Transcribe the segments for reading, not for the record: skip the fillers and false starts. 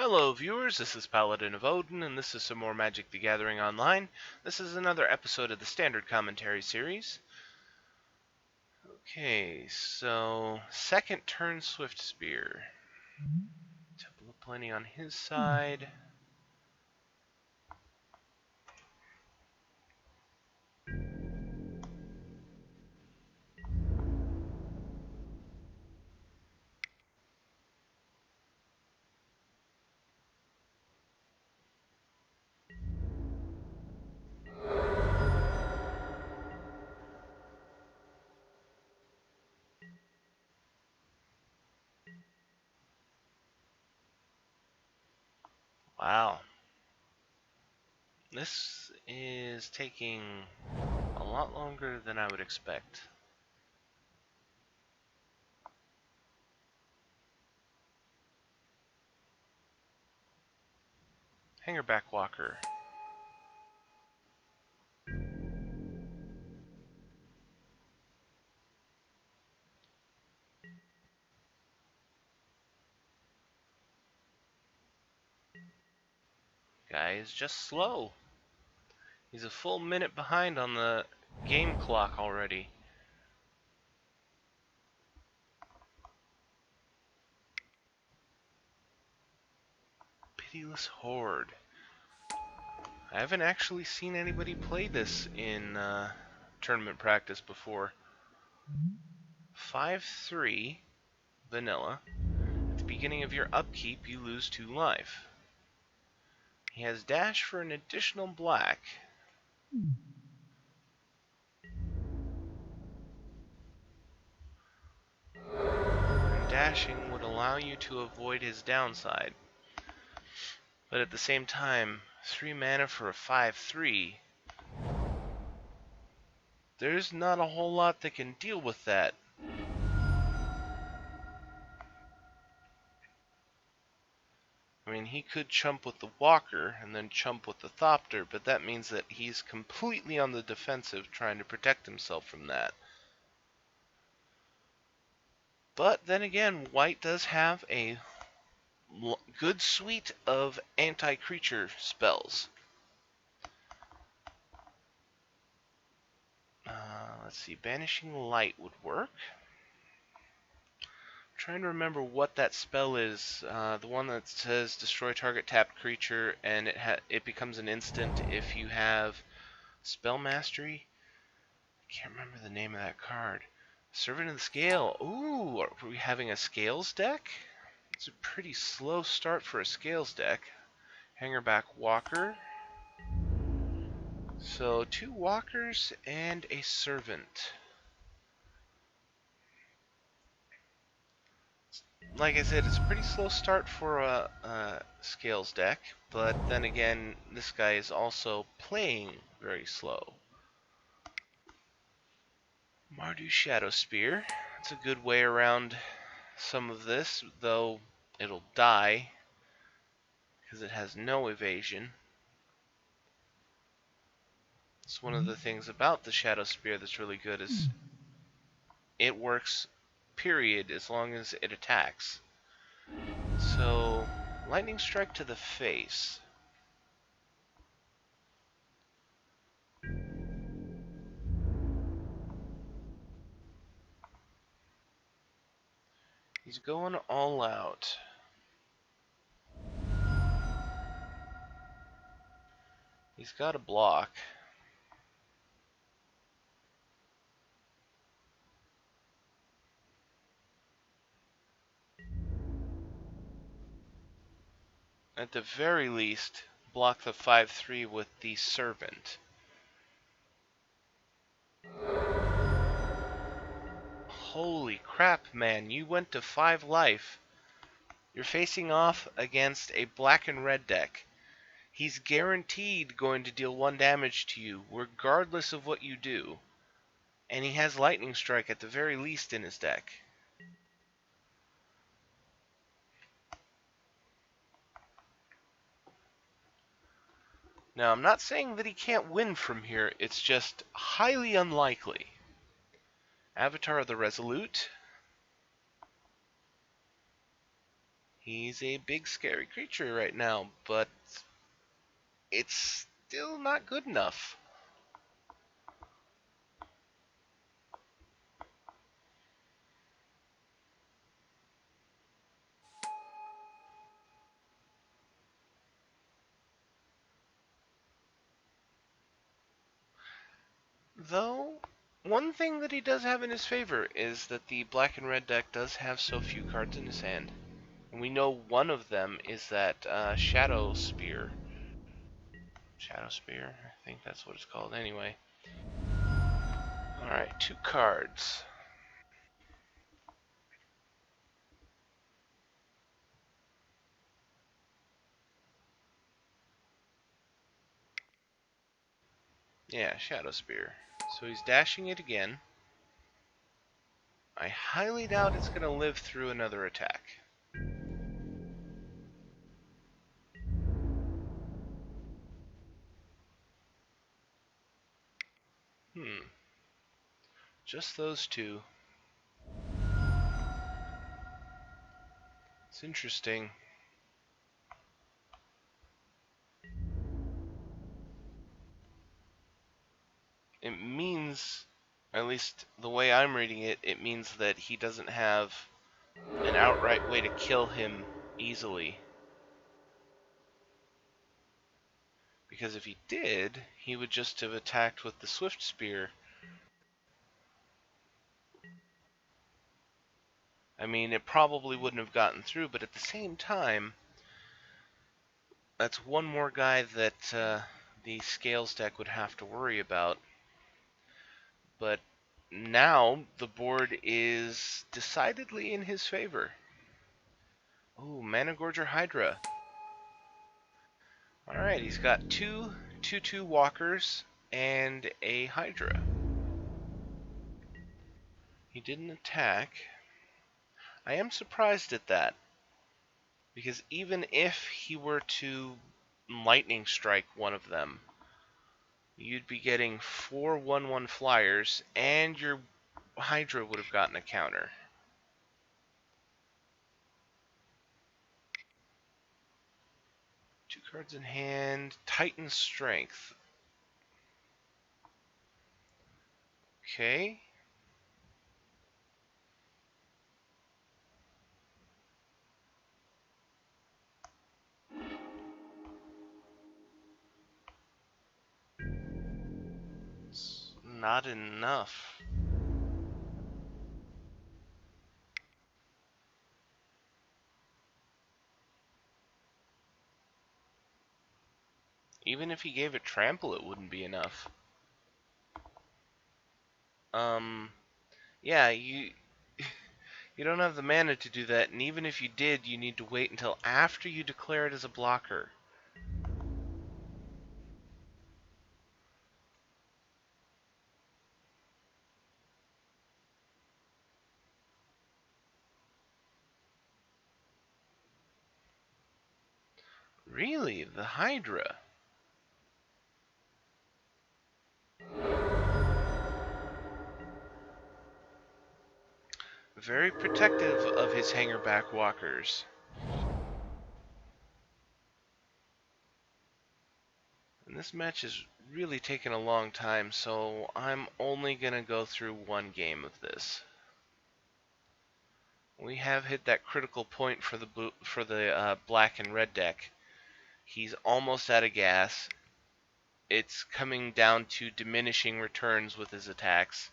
Hello viewers, this is Paladin of Odin, and this is some more Magic the Gathering Online. This is another episode of the Standard Commentary series. Okay, so second turn Swift Spear. Temple of Plenty on his side. Wow. This is taking a lot longer than I would expect. Hangerback Walker. Guy is just slow. He's a full minute behind on the game clock already. Pitiless Horde. I haven't actually seen anybody play this in tournament practice before. 5/3 vanilla. At the beginning of your upkeep, you lose 2 life. He has dash for an additional black. And dashing would allow you to avoid his downside. But at the same time, 3 mana for a 5/3. There's not a whole lot that can deal with that. I mean, he could chump with the Walker and then chump with the Thopter, but that means that he's completely on the defensive trying to protect himself from that. But then again, White does have a good suite of anti-creature spells. Let's see, Banishing Light would work. I'm trying to remember what that spell is. The one that says destroy target tapped creature, and it becomes an instant if you have Spell Mastery. I can't remember the name of that card. Servant of the Scale. Ooh, are we having a Scales deck? It's a pretty slow start for a Scales deck. Hangerback Walker. So 2 walkers and a servant. Like I said, it's a pretty slow start for a Scales deck, but then again, this guy is also playing very slow. Mardu Shadow Spear. It's a good way around some of this, though it'll die because it has no evasion. It's one of the things about the Shadow Spear that's really good is it works, period, as long as it attacks. So, Lightning Strike to the face. He's going all out. He's got a block. At the very least, block the 5/3 with the Servant. Holy crap, man, you went to 5 life. You're facing off against a black and red deck. He's guaranteed going to deal 1 damage to you, regardless of what you do. And he has Lightning Strike at the very least in his deck. Now, I'm not saying that he can't win from here, it's just highly unlikely. Avatar of the Resolute. He's a big scary creature right now, but it's still not good enough. Though, one thing that he does have in his favor is that the black and red deck does have so few cards in his hand. And we know one of them is that Shadow Spear. Shadow Spear? I think that's what it's called anyway. Alright, 2 cards. Yeah, Shadow Spear. So he's dashing it again. I highly doubt it's going to live through another attack. Just those 2. It's interesting. It means, at least the way I'm reading it, it means that he doesn't have an outright way to kill him easily. Because if he did, he would just have attacked with the Swift Spear. I mean, it probably wouldn't have gotten through, but at the same time, that's one more guy that the Scales deck would have to worry about. But now the board is decidedly in his favor. Ooh, Managorger Hydra. Alright, he's got 2 2/2 walkers and a Hydra. He didn't attack. I am surprised at that, because even if he were to lightning strike one of them, you'd be getting 4 1/1 flyers, and your Hydra would have gotten a counter. Two cards in hand. Titan Strength. Okay. It's not enough. Even if he gave it trample, it wouldn't be enough. Yeah, you don't have the mana to do that, and even if you did, you need to wait until after you declare it as a blocker. Really? The Hydra? Very protective of his hangerback walkers. And this match is really taking a long time, so I'm only going to go through one game of this. We have hit that critical point for the black and red deck. He's almost out of gas. It's coming down to diminishing returns with his attacks.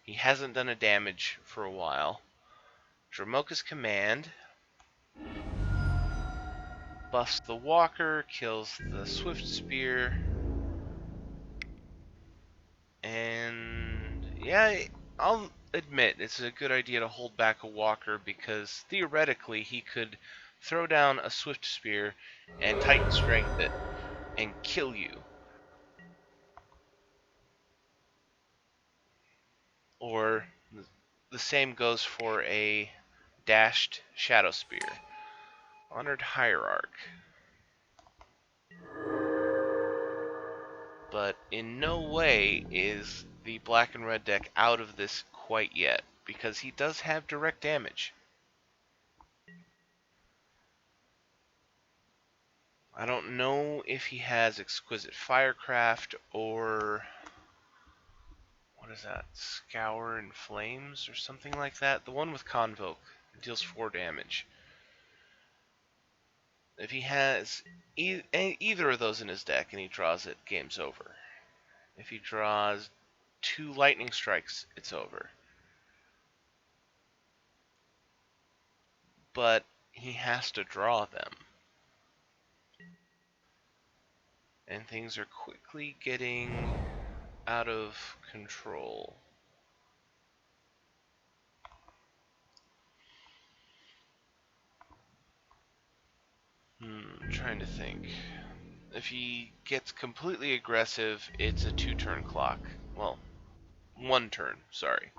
He hasn't done a damage for a while. Dramoka's Command buffs the walker, kills the Swift Spear, and yeah, I'll admit it's a good idea to hold back a walker, because theoretically he could throw down a Swift Spear and Titan Strength it and kill you. Or the same goes for a dashed Shadow Spear. Honored Hierarch. But in no way is the black and red deck out of this quite yet, because he does have direct damage. I don't know if he has Exquisite Firecraft or what is that? Scour and Flames or something like that. The one with Convoke deals 4 damage. If he has either of those in his deck and he draws it, game's over. If he draws 2 Lightning Strikes, it's over. But he has to draw them. And things are quickly getting out of control. I'm trying to think. If he gets completely aggressive, it's a 2-turn clock. Well, 1 turn, sorry.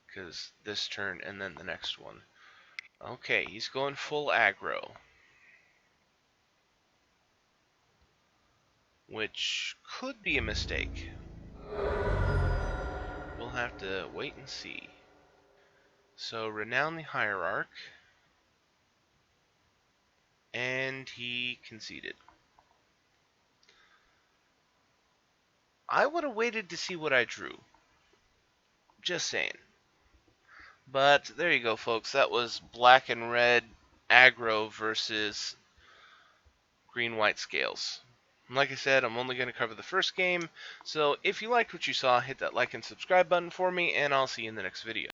Because this turn and then the next one. Okay, he's going full aggro. Which could be a mistake. We'll have to wait and see. So, Renown the Hierarch. And he conceded. I would have waited to see what I drew. Just saying. But there you go, folks. That was black and red aggro versus green-white scales. And like I said, I'm only going to cover the first game. So if you liked what you saw, hit that like and subscribe button for me, and I'll see you in the next video.